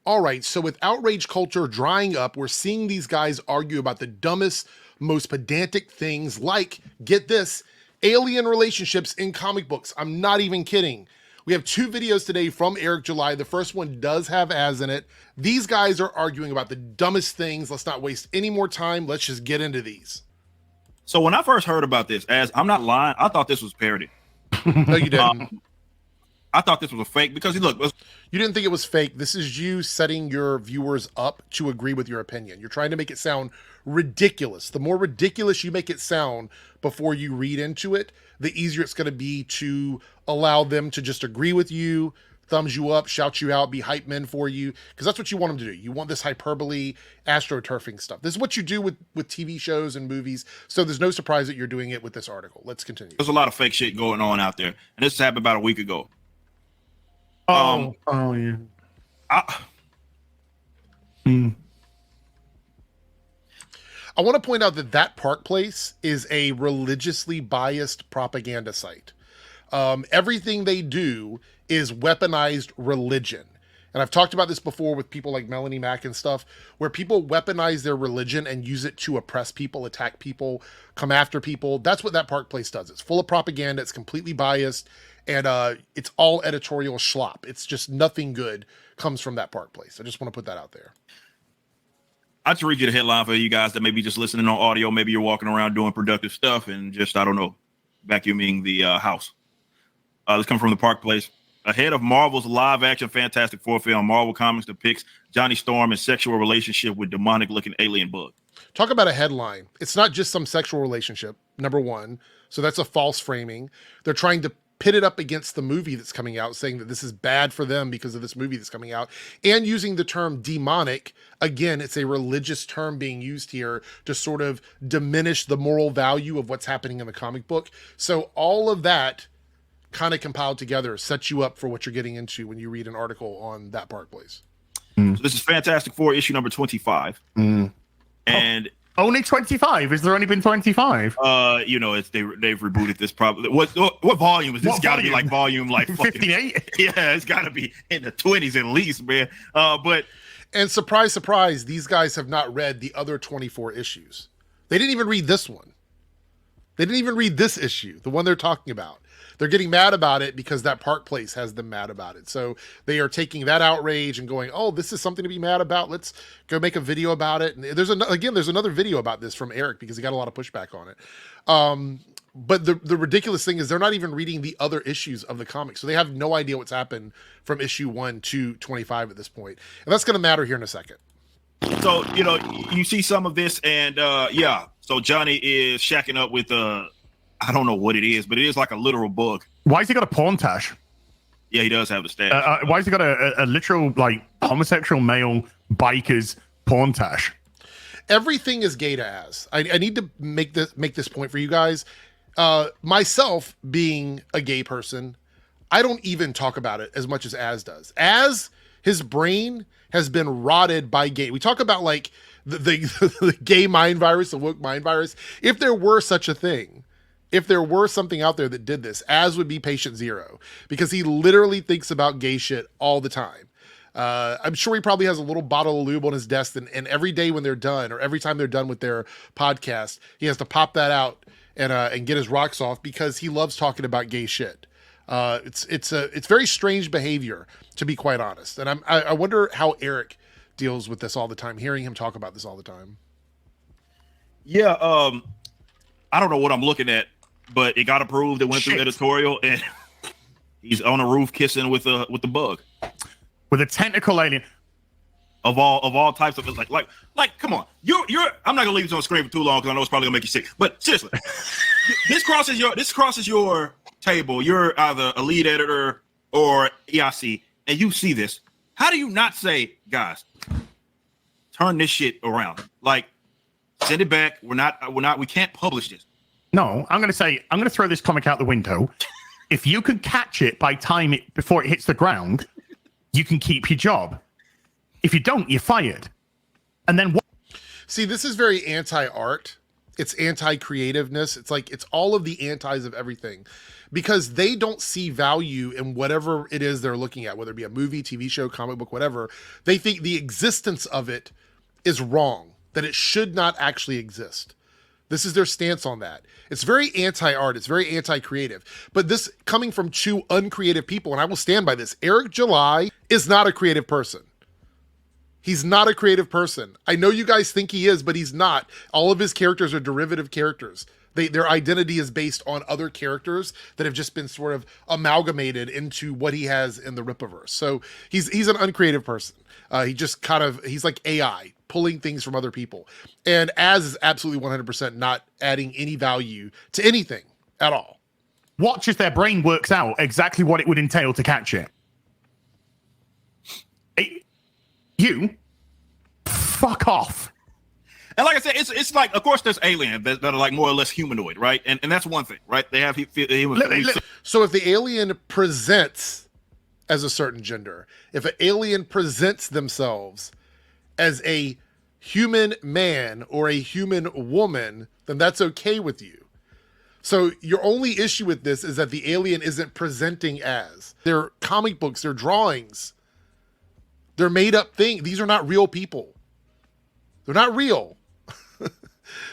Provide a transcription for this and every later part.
All right, so with outrage culture drying up, we're seeing these guys argue about the dumbest, most pedantic things like, get this, alien relationships in comic books. I'm not even kidding. We have 2 videos today from Eric July. The first one does have as in it. These guys are arguing about the dumbest things. Let's not waste any more time. Let's just get into these. So when I first heard about this, as I'm not lying, I thought this was parody. No, you didn't. I thought this was a fake because look, you didn't think it was fake. This is you setting your viewers up to agree with your opinion. You're trying to make it sound ridiculous. The more ridiculous you make it sound before you read into it, the easier it's going to be to allow them to just agree with you, thumbs you up, shout you out, be hype men for you, because that's what you want them to do. You want this hyperbole, astroturfing stuff. This is what you do with TV shows and movies, so there's no surprise that you're doing it with this article. Let's continue. There's a lot of fake shit going on out there, and this happened about a week ago. Yeah. I want to point out that Park Place is a religiously biased propaganda site. Everything they do is weaponized religion. And I've talked about this before with people like Melanie Mack and stuff, where people weaponize their religion and use it to oppress people, attack people, come after people. That's what that Park Place does. It's full of propaganda. It's completely biased. And it's all editorial schlop. It's just nothing good comes from that Park Place. I just want to put that out there. I'll just read you the headline for you guys that may be just listening on audio. Maybe you're walking around doing productive stuff and just, I don't know, vacuuming the house. This comes from the Park Place. Ahead of Marvel's live-action Fantastic Four film, Marvel Comics depicts Johnny Storm in sexual relationship with demonic-looking alien bug. Talk about a headline. It's not just some sexual relationship, number one. So that's a false framing. They're trying to pit it up against the movie that's coming out, saying that this is bad for them because of this movie that's coming out, and using the term demonic. Again, it's a religious term being used here to sort of diminish the moral value of what's happening in the comic book. So all of that kind of compiled together sets you up for what you're getting into when you read an article on that Park Place. So this is Fantastic Four issue number 25. And only 25? Has there only been 25? It's they've rebooted this probably. What volume is this? Got to be like volume like 58. Yeah, it's got to be in the 20s at least, man. And surprise, surprise, these guys have not read the other 24 issues. They didn't even read this one. They didn't even read this issue, the one they're talking about. They're getting mad about it because that Park Place has them mad about it. So they are taking that outrage and going, oh, this is something to be mad about. Let's go make a video about it. And there's another video about this from Eric because he got a lot of pushback on it. But the ridiculous thing is they're not even reading the other issues of the comic. So they have no idea what's happened from issue 1 to 25 at this point. And that's going to matter here in a second. So, you see some of this and so Johnny is shacking up with I don't know what it is, but it is like a literal bug. Why has he got a porn tash? Yeah, he does have the stash. Why has he got a literal, like, homosexual male biker's porn tash? Everything is gay to Az. I need to make this point for you guys. Myself being a gay person, I don't even talk about it as much as Az does. Az, his brain has been rotted by gay. We talk about like the gay mind virus, the woke mind virus. If there were such a thing, if there were something out there that did this, Az would be patient zero because he literally thinks about gay shit all the time. I'm sure he probably has a little bottle of lube on his desk and every day when they're done or every time they're done with their podcast, he has to pop that out and get his rocks off because he loves talking about gay shit. It's very strange behavior, to be quite honest. And I wonder how Eric deals with this all the time, hearing him talk about this all the time. Yeah, I don't know what I'm looking at, but it got approved. It went through editorial, and he's on a roof kissing with the bug, with a tentacle alien of all types of like. Come on, you're. I'm not gonna leave this on screen for too long because I know it's probably gonna make you sick. But seriously, this crosses your table. You're either a lead editor or EIC, and you see this. How do you not say, guys, turn this shit around? Like, send it back. We can't publish this. No, I'm going to throw this comic out the window. If you can catch it before it hits the ground, you can keep your job. If you don't, you're fired. And then what? See, this is very anti-art. It's anti-creativeness. It's like, it's all of the antis of everything, because they don't see value in whatever it is they're looking at, whether it be a movie, TV show, comic book, whatever. They think the existence of it is wrong, that it should not actually exist. This is their stance on that. It's very anti-art. It's very anti-creative. But this coming from two uncreative people, and I will stand by this. Eric July is not a creative person. He's not a creative person. I know you guys think he is, but he's not. All of his characters are derivative characters. Their identity is based on other characters that have just been sort of amalgamated into what he has in the Rippaverse. So he's an uncreative person. He's like AI, pulling things from other people. And Az is absolutely 100% not adding any value to anything at all. Watch as their brain works out exactly what it would entail to catch it. You fuck off. And like I said, it's like, of course, there's aliens that are like more or less humanoid, right? And that's one thing, right? They have So if the alien presents as a certain gender, if an alien presents themselves as a human man or a human woman, then that's okay with you. So your only issue with this is that the alien isn't presenting as. They're comic books, they're drawings. They're made up things. These are not real people. They're not real.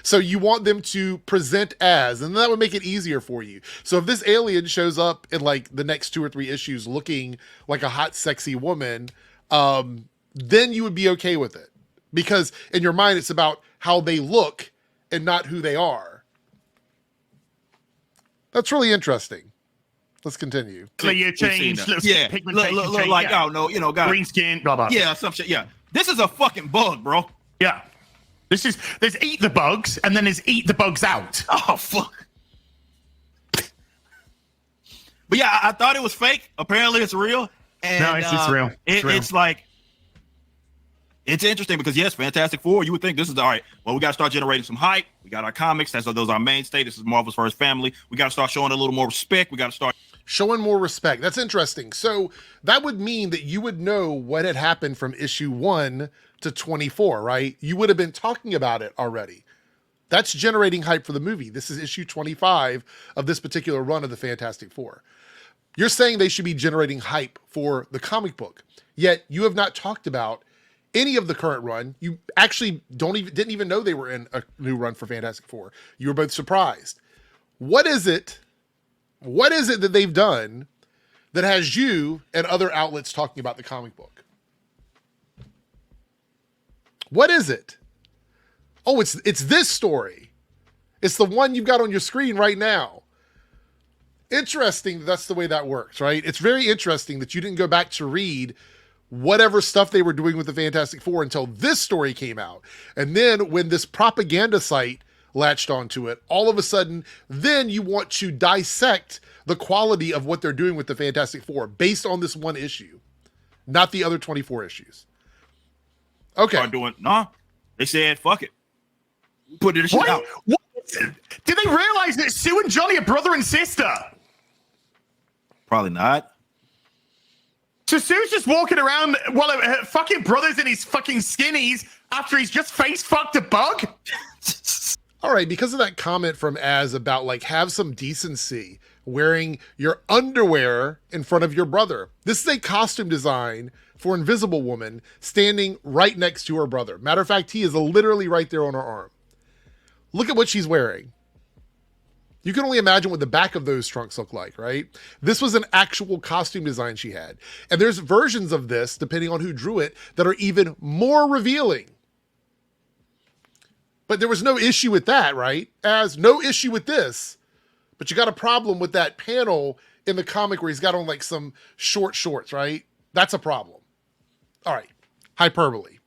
So you want them to present as, and that would make it easier for you. So if this alien shows up in like the next 2 or 3 issues looking like a hot, sexy woman, then you would be okay with it. Because in your mind, it's about how they look and not who they are. That's really interesting. Let's continue. Clear change, yeah, look like, yeah. Oh no, you know, got green skin, blah blah. Yeah, some shit. Yeah, this is a fucking bug, bro. Yeah, there's eat the bugs, and then there's eat the bugs out. Oh fuck. But yeah, I thought it was fake. Apparently, it's real. And, no, it's real. It's like, it's interesting because yes, Fantastic Four. You would think this is all right. Well, we got to start generating some hype. We got our comics. Those are our mainstay. This is Marvel's first family. We got to start showing a little more respect. We got to start showing more respect. That's interesting. So that would mean that you would know what had happened from issue 1 to 24, right? You would have been talking about it already. That's generating hype for the movie. This is issue 25 of this particular run of the Fantastic Four. You're saying they should be generating hype for the comic book, yet you have not talked about any of the current run. You actually didn't even know they were in a new run for Fantastic Four. You were both surprised. What is it that they've done that has you and other outlets talking about the comic book? What is it? Oh, it's this story. It's the one you've got on your screen right now. Interesting that's the way that works, right? It's very interesting that you didn't go back to read whatever stuff they were doing with the Fantastic Four until this story came out. And then when this propaganda site latched onto it, all of a sudden, then you want to dissect the quality of what they're doing with the Fantastic Four based on this one issue, not the other 24 issues. Okay. They said, fuck it. Put this shit out. What? Did they realize that Sue and Johnny are brother and sister? Probably not. So Sue's just walking around while her fucking brother's in his fucking skinnies after he's just face fucked a bug? All right, because of that comment from Az about like have some decency wearing your underwear in front of your brother. This is a costume design for Invisible Woman standing right next to her brother. Matter of fact, he is literally right there on her arm. Look at what she's wearing. You can only imagine what the back of those trunks look like, right? This was an actual costume design she had. And there's versions of this, depending on who drew it, that are even more revealing. But there was no issue with that, right? As no issue with this. But you got a problem with that panel in the comic where he's got on like some short shorts, right? That's a problem. All right. Hyperbole.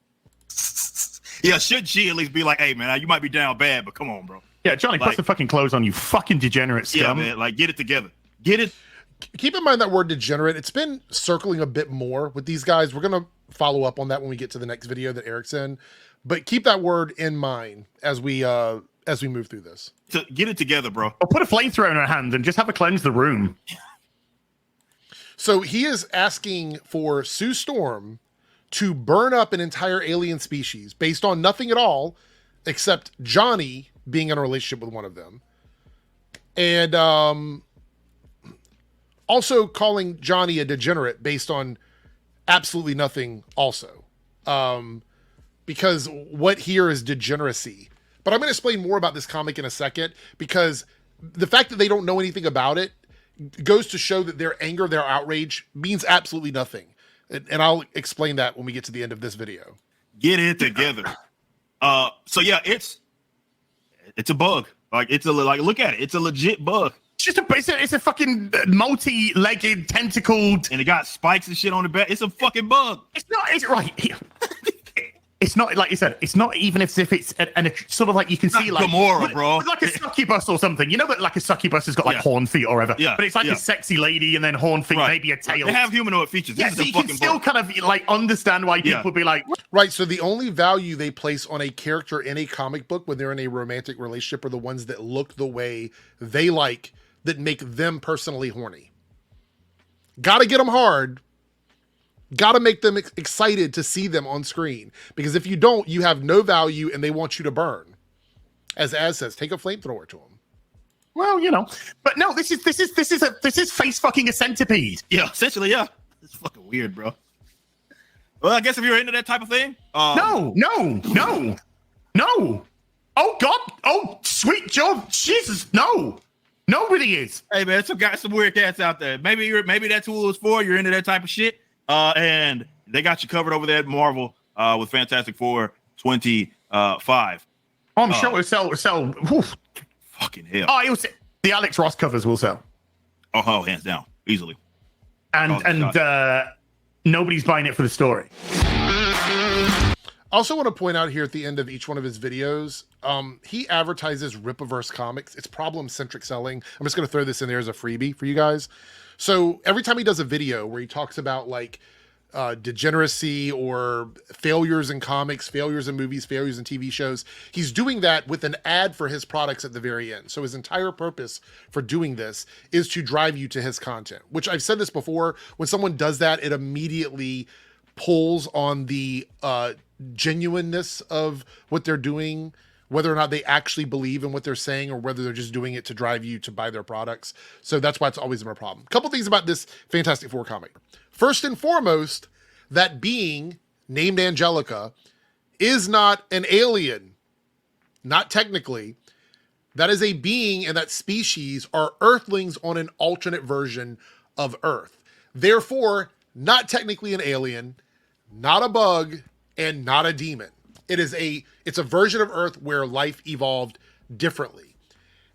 Yeah, should she at least be like, hey, man, you might be down bad, but come on, bro. Yeah, Johnny, put the fucking clothes on, you fucking degenerate scum. Yeah, man, like, get it together. Get it. Keep in mind that word degenerate. It's been circling a bit more with these guys. We're going to follow up on that when we get to the next video that Eric's in. But keep that word in mind as we move through this. Get it together, bro. Or put a flamethrower in her hand and just have her cleanse the room. So he is asking for Sue Storm to burn up an entire alien species based on nothing at all except Johnny being in a relationship with one of them. And also calling Johnny a degenerate based on absolutely nothing also. Because what here is degeneracy. But I'm going to explain more about this comic in a second, because the fact that they don't know anything about it goes to show that their anger, their outrage means absolutely nothing. And I'll explain that when we get to the end of this video. Get it together. So yeah, it's a bug. Like look at it. It's a legit bug. It's a fucking multi-legged, tentacled, and it got spikes and shit on the back. It's a fucking bug. It's not. It's right. It's not like you said. It's not even as if it's and sort of like you can see like Gamora, bro, like a succubus or something. You know, but like a succubus has got like horn feet or whatever. Yeah, but it's like a sexy lady and then horn feet, maybe a tail. They have humanoid features. Yeah, so you can still kind of like understand why people would be like, right. So the only value they place on a character in a comic book when they're in a romantic relationship are the ones that look the way they like, that make them personally horny. Got to get them hard. Got to make them excited to see them on screen, because if you don't, you have no value and they want you to burn. As says, take a flamethrower to them. Well, you know, but no, this is face fucking a centipede. Yeah, essentially, yeah. It's fucking weird, bro. Well, I guess if you're into that type of thing, no. Oh God, oh sweet Joe, Jesus, no. Nobody is. Hey man, some weird cats out there. Maybe that's who it's for. You're into that type of shit. And they got you covered over there at Marvel with Fantastic Four 25. Oh, I'm sure it'll sell. Oof. Fucking hell. Oh, the Alex Ross covers will sell. Oh, hands down, easily. And nobody's buying it for the story. I also want to point out here at the end of each one of his videos, he advertises Ripaverse Comics. It's problem-centric selling. I'm just going to throw this in there as a freebie for you guys. So every time he does a video where he talks about like degeneracy or failures in comics, failures in movies, failures in TV shows, he's doing that with an ad for his products at the very end. So his entire purpose for doing this is to drive you to his content, which I've said this before. When someone does that, it immediately pulls on the genuineness of what they're doing, whether or not they actually believe in what they're saying or whether they're just doing it to drive you to buy their products. So that's why it's always been a problem. A couple things about this Fantastic Four comic. First and foremost, that being named Angelica is not an alien. Not technically. That is a being, and that species are Earthlings on an alternate version of Earth. Therefore, not technically an alien, not a bug, and not a demon. It's a version of Earth where life evolved differently.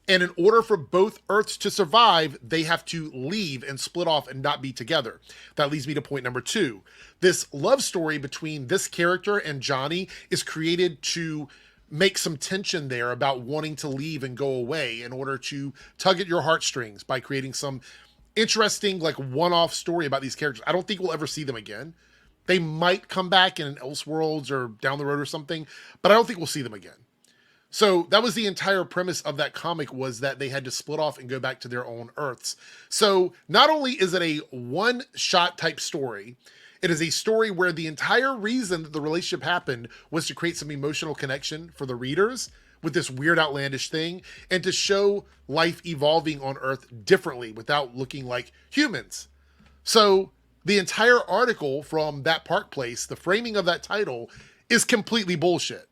And in order for both Earths to survive, they have to leave and split off and not be together. That leads me to point number 2. This love story between this character and Johnny is created to make some tension there about wanting to leave and go away in order to tug at your heartstrings by creating some interesting, like, one-off story about these characters. I don't think we'll ever see them again. They might come back in Elseworlds or down the road or something, but I don't think we'll see them again. So that was the entire premise of that comic, was that they had to split off and go back to their own Earths. So not only is it a one-shot type story, it is a story where the entire reason that the relationship happened was to create some emotional connection for the readers with this weird, outlandish thing, and to show life evolving on Earth differently without looking like humans. So the entire article from that Park Place, the framing of that title, is completely bullshit.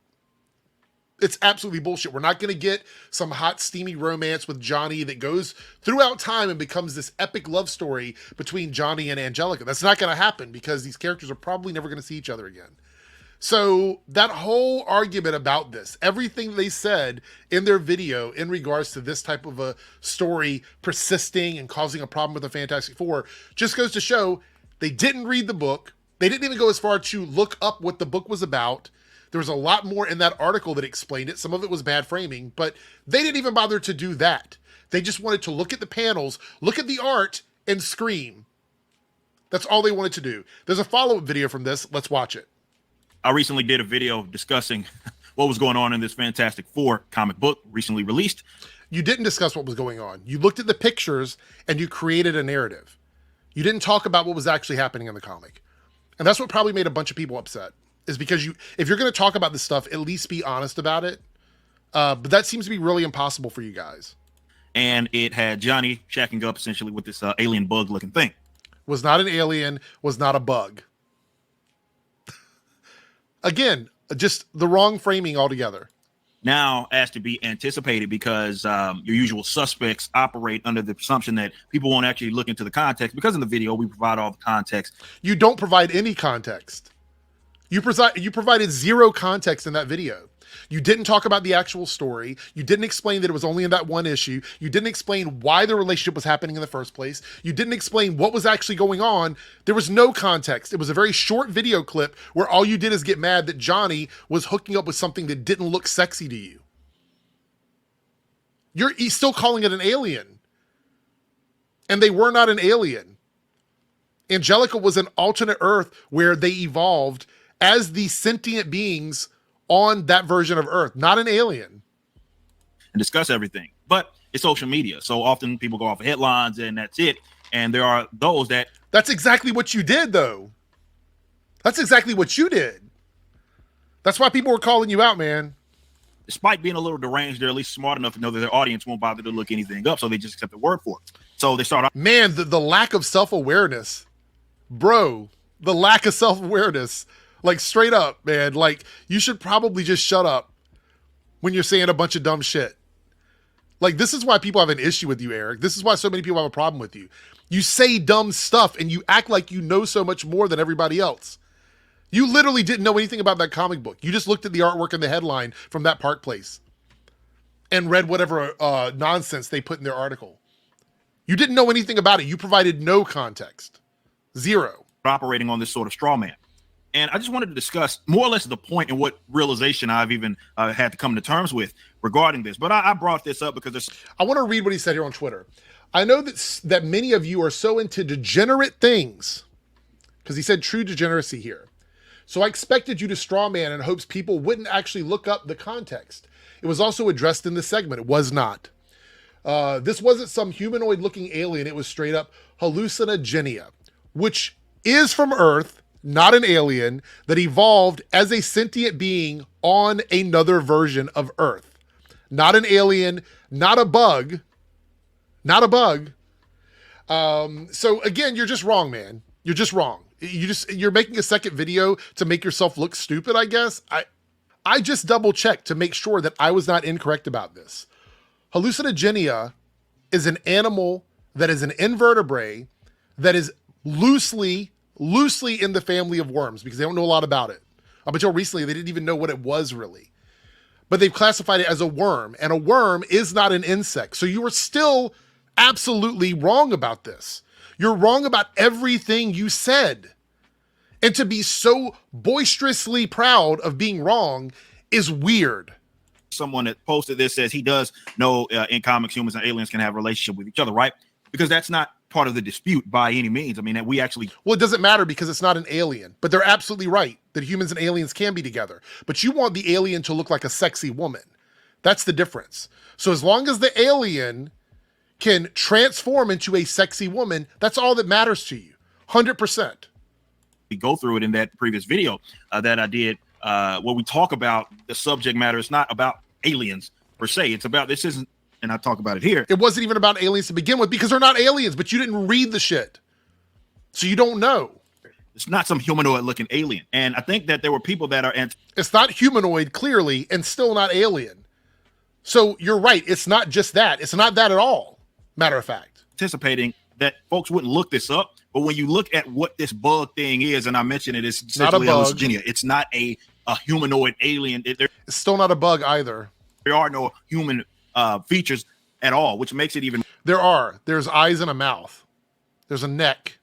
It's absolutely bullshit. We're not going to get some hot, steamy romance with Johnny that goes throughout time and becomes this epic love story between Johnny and Angelica. That's not going to happen because these characters are probably never going to see each other again. So that whole argument about this, everything they said in their video in regards to this type of a story persisting and causing a problem with the Fantastic Four, just goes to show they didn't read the book. They didn't even go as far to look up what the book was about. There was a lot more in that article that explained it. Some of it was bad framing, but they didn't even bother to do that. They just wanted to look at the panels, look at the art, and scream. That's all they wanted to do. There's a follow-up video from this. Let's watch it. I recently did a video discussing what was going on in this Fantastic Four comic book recently released. You didn't discuss what was going on. You looked at the pictures and you created a narrative. You didn't talk about what was actually happening in the comic. And that's what probably made a bunch of people upset, is because if you're going to talk about this stuff, at least be honest about it. But that seems to be really impossible for you guys. And it had Johnny shacking up essentially with this alien bug looking thing. Was not an alien, was not a bug. Again, just the wrong framing altogether. Now, as to be anticipated, because your usual suspects operate under the presumption that people won't actually look into the context, because in the video we provide all the context. You don't provide any context. You provided zero context in that video. You didn't talk about the actual story. You didn't explain that it was only in that one issue. You didn't explain why the relationship was happening in the first place. You didn't explain what was actually going on. There was no context. It was a very short video clip where all you did is get mad that Johnny was hooking up with something that didn't look sexy to you. You're still calling it an alien. And they were not an alien. Angelica was an alternate Earth where they evolved as the sentient beings on that version of Earth, not an alien. And discuss everything. But it's social media. So often people go off of headlines and that's it. And there are those that... That's exactly what you did, though. That's exactly what you did. That's why people were calling you out, man. Despite being a little deranged, they're at least smart enough to know that their audience won't bother to look anything up. So they just accept the word for it. So they start... Man, the lack of self-awareness. Bro, the lack of self-awareness. Like, straight up, man. Like, you should probably just shut up when you're saying a bunch of dumb shit. Like, this is why people have an issue with you, Eric. This is why so many people have a problem with you. You say dumb stuff and you act like you know so much more than everybody else. You literally didn't know anything about that comic book. You just looked at the artwork and the headline from that Park Place and read whatever nonsense they put in their article. You didn't know anything about it. You provided no context. Zero. Operating on this sort of straw man. And I just wanted to discuss more or less the point and what realization I've even had to come to terms with regarding this. But I brought this up because I want to read what he said here on Twitter. I know that many of you are so into degenerate things, because he said true degeneracy here. So I expected you to straw man in hopes people wouldn't actually look up the context. It was also addressed in the segment. It was not. This wasn't some humanoid looking alien. It was straight up hallucinogenia, which is from Earth, not an alien, that evolved as a sentient being on another version of Earth. Not an alien, not a bug. Not a bug. So again, you're just wrong, man. You're just wrong. You're making a second video to make yourself look stupid, I guess. I just double checked to make sure that I was not incorrect about this. Hallucinogenia is an animal that is an invertebrate that is loosely in the family of worms, because they don't know a lot about it. Up until recently, they didn't even know what it was really. But they've classified it as a worm, and a worm is not an insect. So you are still absolutely wrong about this. You're wrong about everything you said. And to be so boisterously proud of being wrong is weird. Someone that posted this says he does know in comics humans and aliens can have a relationship with each other, right? Because that's not part of the dispute by any means. I mean, that we actually... Well, it doesn't matter because it's not an alien, but they're absolutely right that humans and aliens can be together. But you want the alien to look like a sexy woman. That's the difference. So as long as the alien can transform into a sexy woman, that's all that matters to you. 100%. We go through it in that previous video that I did where we talk about the subject matter. It's not about aliens per se. It's about, this isn't, and I talk about it here. It wasn't even about aliens to begin with because they're not aliens, but you didn't read the shit. So you don't know. It's not some humanoid looking alien. And I think that there were people that are... It's not humanoid, clearly, and still not alien. So you're right. It's not just that. It's not that at all. Matter of fact. Anticipating that folks wouldn't look this up. But when you look at what this bug thing is, and I mentioned it, it's not a bug. Hallucinogenia. It's not a humanoid alien. It's still not a bug either. There are no human features at all, which makes it even... There's eyes and a mouth. There's a neck.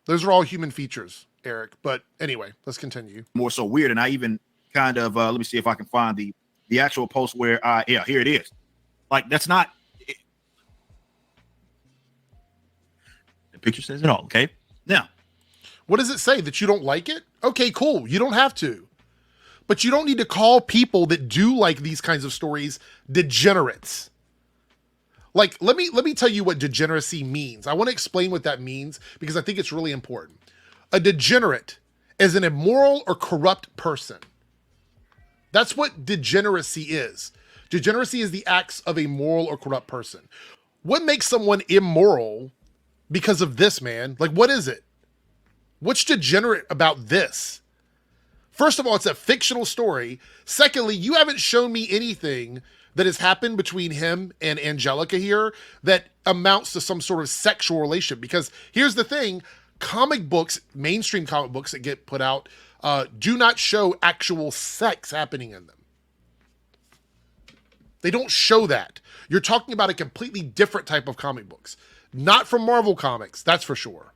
Those are all human features, Eric. But anyway, let's continue. More so weird. And I even kind of, let me see if I can find the actual post where, yeah, here it is. Like, that's not... The picture says it all, okay? Now, what does it say? That you don't like it? Okay, cool. You don't have to. But you don't need to call people that do like these kinds of stories degenerates. Like, let me tell you what degeneracy means. I want to explain what that means because I think it's really important. A degenerate is an immoral or corrupt person. That's what degeneracy is. Degeneracy is the acts of a moral or corrupt person. What makes someone immoral because of this, man? Like, what is it? What's degenerate about this? First of all, it's a fictional story. Secondly, you haven't shown me anything that has happened between him and Angelica here that amounts to some sort of sexual relationship. Because here's the thing, comic books, mainstream comic books that get put out, do not show actual sex happening in them. They don't show that. You're talking about a completely different type of comic books. Not from Marvel Comics, that's for sure.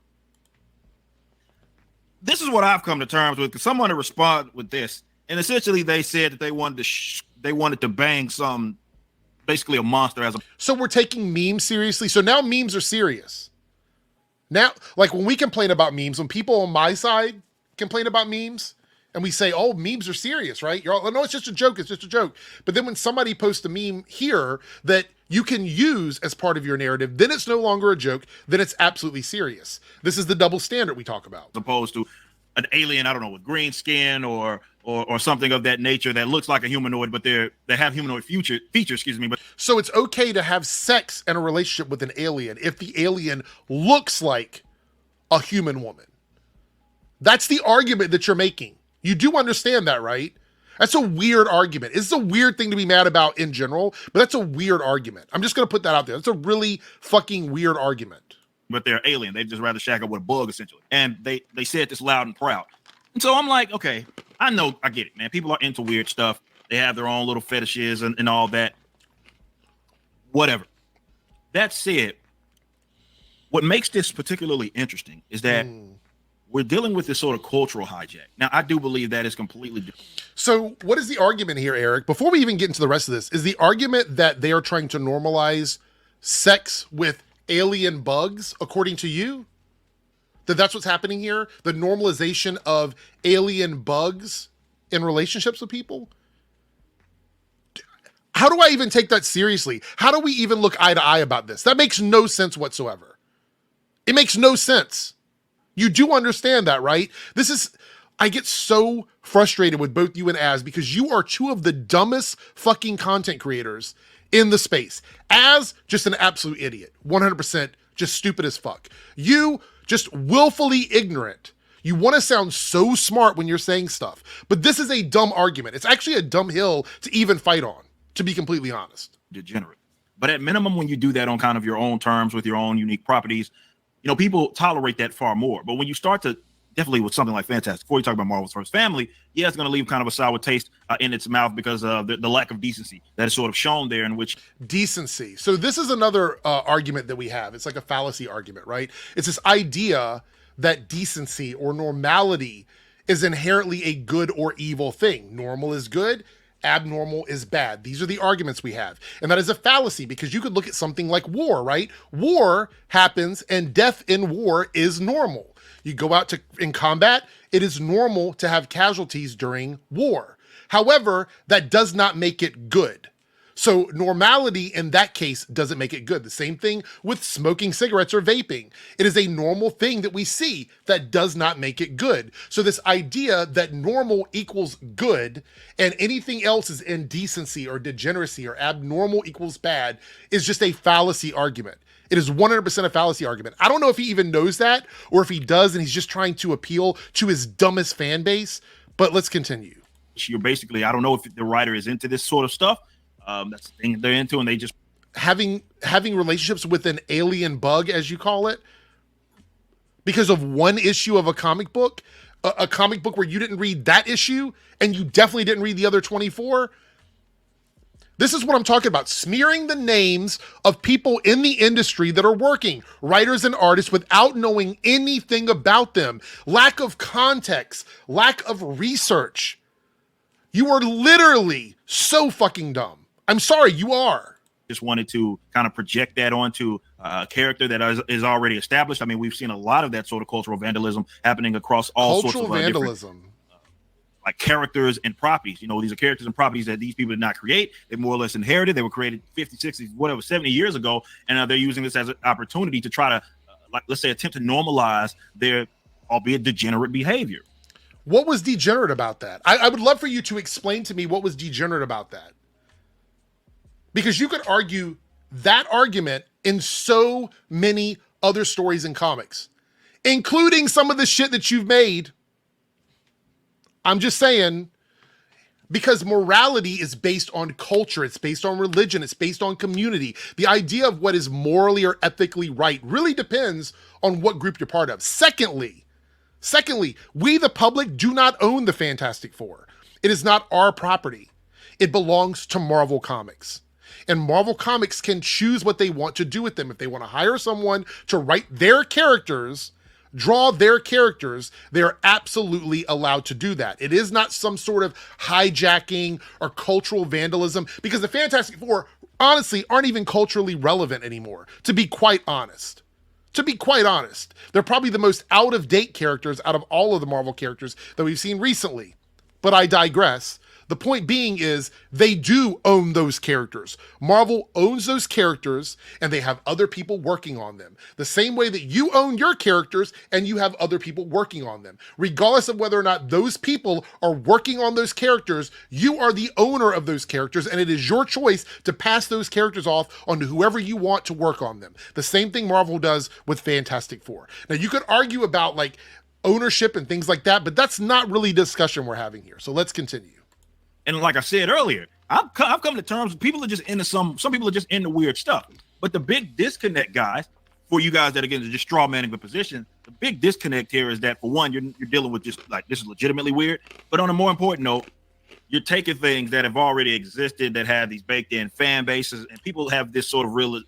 This is what I've come to terms with. Because someone to respond with this, and essentially they said that they wanted to bang some, basically a monster as a. So we're taking memes seriously. So now memes are serious. Now, like when we complain about memes, when people on my side complain about memes, and we say, "Oh, memes are serious, right?" You're all, "No, it's just a joke. It's just a joke." But then when somebody posts a meme here that you can use as part of your narrative, then it's no longer a joke. Then it's absolutely serious. This is the double standard we talk about. As opposed to an alien, I don't know, with green skin or something of that nature that looks like a humanoid, but they have humanoid features. Excuse me. But so it's okay to have sex and a relationship with an alien if the alien looks like a human woman. That's the argument that you're making. You do understand that, right? That's a weird argument. It's a weird thing to be mad about in general, but that's a weird argument. I'm just going to put that out there. That's a really fucking weird argument. But they're alien. They'd just rather shack up with a bug, essentially. And they said this loud and proud. And so I'm like, okay, I get it, man. People are into weird stuff. They have their own little fetishes and all that. Whatever. That said, what makes this particularly interesting is that we're dealing with this sort of cultural hijack. Now, I do believe that is completely different. So what is the argument here, Eric? Before we even get into the rest of this, is the argument that they are trying to normalize sex with alien bugs, according to you? That's what's happening here? The normalization of alien bugs in relationships with people? How do I even take that seriously? How do we even look eye to eye about this? That makes no sense whatsoever. It makes no sense. You do understand that, right? I get so frustrated with both you and Az because you are two of the dumbest fucking content creators in the space. Az, just an absolute idiot. 100% just stupid as fuck. You, just willfully ignorant. You want to sound so smart when you're saying stuff. But this is a dumb argument. It's actually a dumb hill to even fight on, to be completely honest. Degenerate. But at minimum, when you do that on kind of your own terms with your own unique properties, people tolerate that far more. But when you start to, definitely with something like Fantastic Four, you talk about Marvel's First Family, yeah, it's going to leave kind of a sour taste in its mouth because of the lack of decency that is sort of shown there, in which decency. So this is another argument that we have. It's like a fallacy argument, right? It's this idea that decency or normality is inherently a good or evil thing. Normal is good, abnormal is bad. These are the arguments we have. And that is a fallacy because you could look at something like war, right? War happens and death in war is normal. You go out in combat, it is normal to have casualties during war. However, that does not make it good. So normality in that case doesn't make it good. The same thing with smoking cigarettes or vaping. It is a normal thing that we see that does not make it good. So this idea that normal equals good and anything else is indecency or degeneracy or abnormal equals bad is just a fallacy argument. It is 100% a fallacy argument. I don't know if he even knows that or if he does and he's just trying to appeal to his dumbest fan base, but let's continue. You're basically, I don't know if the writer is into this sort of stuff. That's the thing they're into, and they just having relationships with an alien bug, as you call it, because of one issue of a comic book where you didn't read that issue and you definitely didn't read the other 24. This is what I'm talking about. Smearing the names of people in the industry that are working, writers and artists, without knowing anything about them. Lack of context, lack of research. You are literally so fucking dumb. I'm sorry, you are. Just wanted to kind of project that onto a character that is already established. I mean, we've seen a lot of that sort of cultural vandalism happening across all sorts of vandalism. Like characters and properties. These are characters and properties that these people did not create. They more or less inherited. They were created 50, 60, whatever, 70 years ago. And they're using this as an opportunity to try to, let's say, attempt to normalize their, albeit degenerate behavior. What was degenerate about that? I would love for you to explain to me what was degenerate about that. Because you could argue that argument in so many other stories and comics, including some of the shit that you've made. I'm just saying, because morality is based on culture, it's based on religion, it's based on community. The idea of what is morally or ethically right really depends on what group you're part of. Secondly, we the public do not own the Fantastic Four. It is not our property. It belongs to Marvel Comics. And Marvel Comics can choose what they want to do with them. If they want to hire someone to write their characters, draw their characters, they're absolutely allowed to do that. It is not some sort of hijacking or cultural vandalism, because the Fantastic Four, honestly, aren't even culturally relevant anymore, to be quite honest. They're probably the most out-of-date characters out of all of the Marvel characters that we've seen recently. But I digress. The point being is they do own those characters. Marvel owns those characters, and they have other people working on them. The same way that you own your characters and you have other people working on them. Regardless of whether or not those people are working on those characters, you are the owner of those characters, and it is your choice to pass those characters off on to whoever you want to work on them. The same thing Marvel does with Fantastic Four. Now, you could argue about like ownership and things like that, but that's not really a discussion we're having here. So let's continue. And like I said earlier, I've come to terms with people are just into some people are just into weird stuff. But the big disconnect, guys, for you guys that again are just straw manning the position, the big disconnect here is that for one, you're dealing with just like this is legitimately weird. But on a more important note, you're taking things that have already existed that have these baked in fan bases, and people have this sort of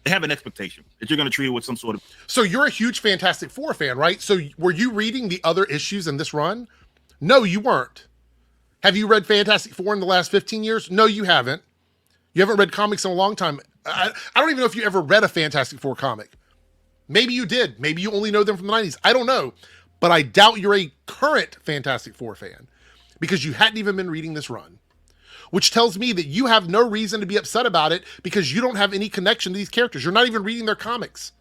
they have an expectation that you're going to treat it with some sort of. So you're a huge Fantastic Four fan, right? So were you reading the other issues in this run? No, you weren't. Have you read Fantastic Four in the last 15 years? No, you haven't. You haven't read comics in a long time. I don't even know if you ever read a Fantastic Four comic. Maybe you did. Maybe you only know them from the 90s. I don't know. But I doubt you're a current Fantastic Four fan because you hadn't even been reading this run, which tells me that you have no reason to be upset about it because you don't have any connection to these characters. You're not even reading their comics.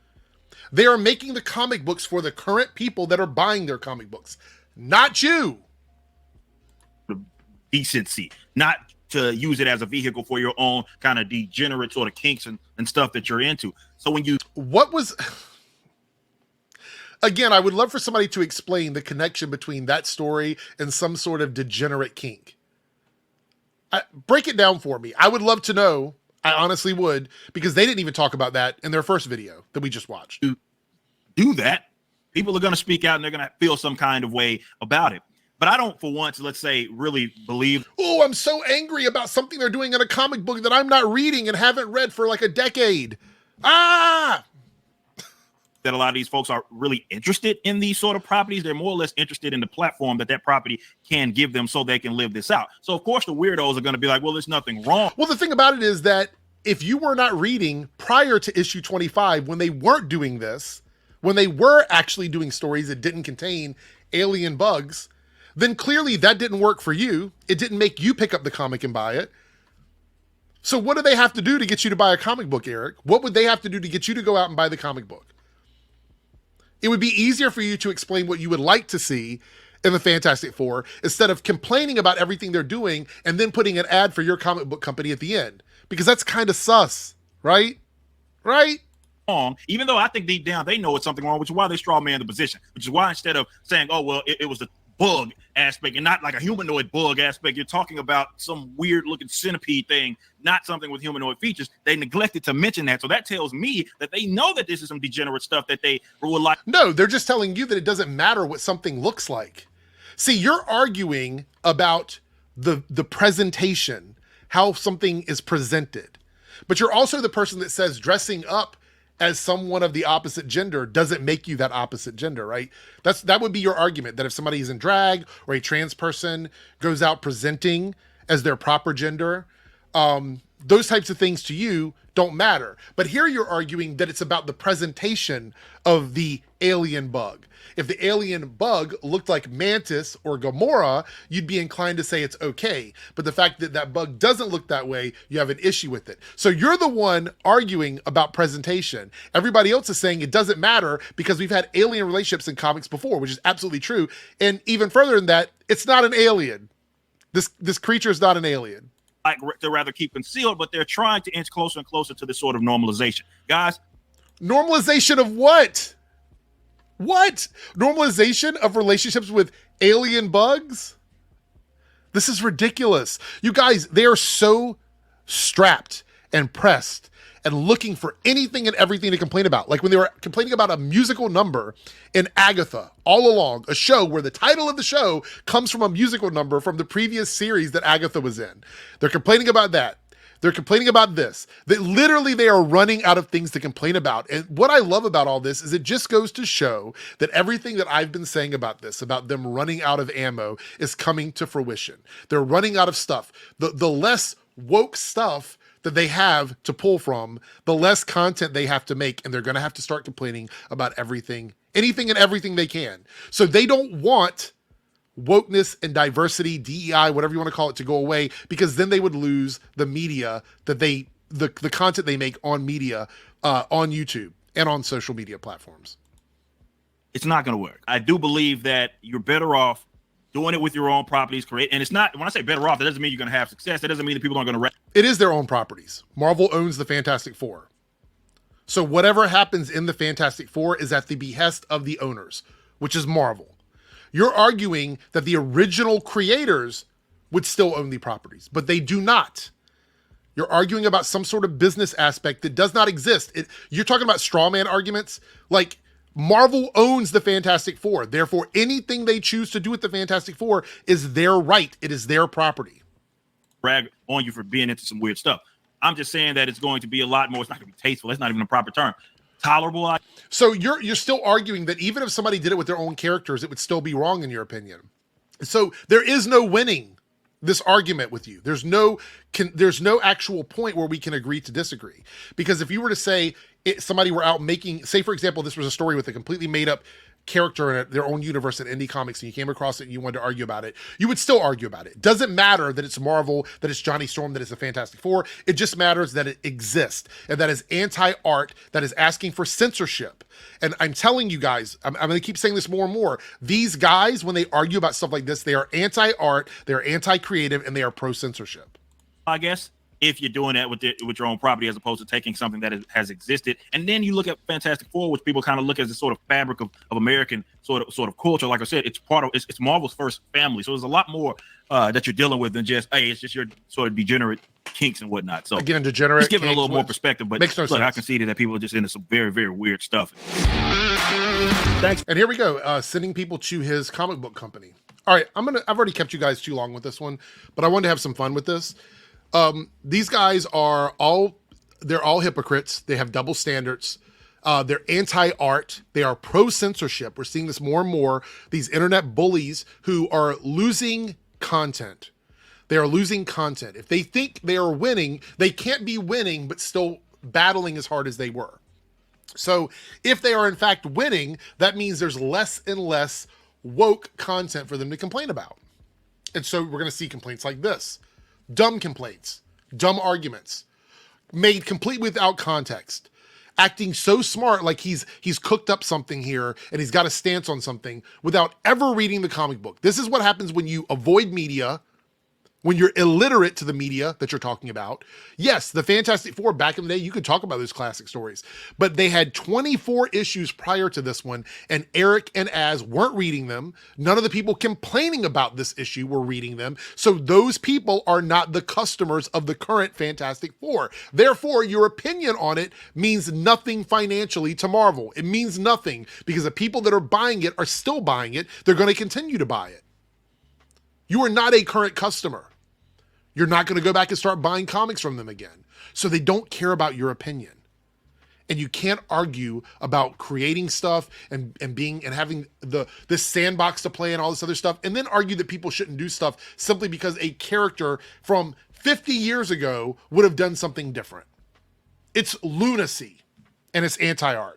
They are making the comic books for the current people that are buying their comic books, not you. Decency, not to use it as a vehicle for your own kind of degenerate sort of kinks and stuff that you're into. So when you again, I would love for somebody to explain the connection between that story and some sort of degenerate kink. Break it down for me. I would love to know. I honestly would, because they didn't even talk about that in their first video that we just watched. Do that, people are going to speak out and they're going to feel some kind of way about it. But I don't, for once, let's say, really believe. Oh, I'm so angry about something they're doing in a comic book that I'm not reading and haven't read for like a decade. That a lot of these folks are really interested in these sort of properties. They're more or less interested in the platform that property can give them so they can live this out. So, of course, the weirdos are going to be like, well, there's nothing wrong. Well, the thing about it is that if you were not reading prior to issue 25, when they weren't doing this, when they were actually doing stories that didn't contain alien bugs, then clearly that didn't work for you. It didn't make you pick up the comic and buy it. So what do they have to do to get you to buy a comic book, Eric? What would they have to do to get you to go out and buy the comic book? It would be easier for you to explain what you would like to see in the Fantastic Four instead of complaining about everything they're doing and then putting an ad for your comic book company at the end. Because that's kind of sus, right? Right? Even though I think deep down they know it's something wrong, which is why they straw man the position, which is why instead of saying, oh, well, it was the bug aspect and not like a humanoid bug aspect, you're talking about some weird looking centipede thing, not something with humanoid features. They neglected to mention that. So that tells me that they know that this is some degenerate stuff that they would like. No, they're just telling you that it doesn't matter what something looks like. See, you're arguing about the presentation, how something is presented, but you're also the person that says dressing up as someone of the opposite gender doesn't make you that opposite gender, right? That would be your argument, that if somebody is in drag or a trans person goes out presenting as their proper gender, those types of things to you don't matter. But here you're arguing that it's about the presentation of the alien bug. If the alien bug looked like Mantis or Gamora, you'd be inclined to say it's okay. But the fact that that bug doesn't look that way, you have an issue with it. So you're the one arguing about presentation. Everybody else is saying it doesn't matter because we've had alien relationships in comics before, which is absolutely true. And even further than that, it's not an alien. This creature is not an alien. Like to rather keep concealed, but they're trying to inch closer and closer to this sort of normalization. Guys, normalization of what? What? Normalization of relationships with alien bugs? This is ridiculous. You guys, they are so strapped and pressed and looking for anything and everything to complain about. Like when they were complaining about a musical number in Agatha all along, a show where the title of the show comes from a musical number from the previous series that Agatha was in. They're complaining about that. They're complaining about this. That literally they are running out of things to complain about. And what I love about all this is it just goes to show that everything that I've been saying about this, about them running out of ammo, is coming to fruition. They're running out of stuff. The less woke stuff that they have to pull from, the less content they have to make, and they're going to have to start complaining about everything, anything and everything they can. So they don't want wokeness and diversity, DEI, whatever you want to call it, to go away, because then they would lose the media that the content they make on media, on YouTube and on social media platforms. It's not going to work. I do believe that you're better off doing it with your own properties, and it's not, when I say better off, that doesn't mean you're going to have success. That doesn't mean that people aren't going to. It is their own properties. Marvel owns the Fantastic Four. So whatever happens in the Fantastic Four is at the behest of the owners, which is Marvel. You're arguing that the original creators would still own the properties, but they do not. You're arguing about some sort of business aspect that does not exist. You're talking about straw man arguments. Like, Marvel owns the Fantastic Four. Therefore, anything they choose to do with the Fantastic Four is their right. It is their property. Brag on you for being into some weird stuff. I'm just saying that it's going to be a lot more. It's not going to be tasteful. That's not even a proper term. Tolerable. So you're still arguing that even if somebody did it with their own characters, it would still be wrong in your opinion. So there is no winning this argument with you. There's no actual point where we can agree to disagree. Because if you were to say somebody were out making, say for example, this was a story with a completely made up character in it, their own universe in indie comics, and you came across it and you wanted to argue about it, you would still argue about it. It doesn't matter that it's Marvel, that it's Johnny Storm, that it's the Fantastic Four. It just matters that it exists and that is anti-art, that is asking for censorship. And I'm telling you guys, I'm going to keep saying this more and more. These guys, when they argue about stuff like this, they are anti-art, they are anti-creative, and they are pro-censorship. I guess if you're doing that with your own property, as opposed to taking something that has existed, and then you look at Fantastic Four, which people kind of look as a sort of fabric of American sort of culture. Like I said, it's Marvel's first family, so there's a lot more that you're dealing with than just it's just your sort of degenerate kinks and whatnot. So again, degenerate, just giving a little more perspective. But makes no sense. I conceded that people are just into some very, very weird stuff. Thanks. And here we go, sending people to his comic book company. All right, I've already kept you guys too long with this one, but I wanted to have some fun with this. These guys are all hypocrites. They have double standards. They're anti-art. They are pro-censorship. We're seeing this more and more. These internet bullies who are losing content. They are losing content. If they think they are winning, they can't be winning, but still battling as hard as they were. So if they are in fact winning, that means there's less and less woke content for them to complain about. And so we're going to see complaints like this. Dumb complaints, dumb arguments, made complete without context, acting so smart like he's cooked up something here and he's got a stance on something without ever reading the comic book. This is what happens when you avoid media, when you're illiterate to the media that you're talking about. Yes, the Fantastic Four back in the day, you could talk about those classic stories, but they had 24 issues prior to this one, and Eric and Az weren't reading them. None of the people complaining about this issue were reading them. So those people are not the customers of the current Fantastic Four. Therefore, your opinion on it means nothing financially to Marvel. It means nothing because the people that are buying it are still buying it. They're going to continue to buy it. You are not a current customer. You're not going to go back and start buying comics from them again. So they don't care about your opinion. And you can't argue about creating stuff and having this sandbox to play and all this other stuff, and then argue that people shouldn't do stuff simply because a character from 50 years ago would have done something different. It's lunacy, and it's anti-art.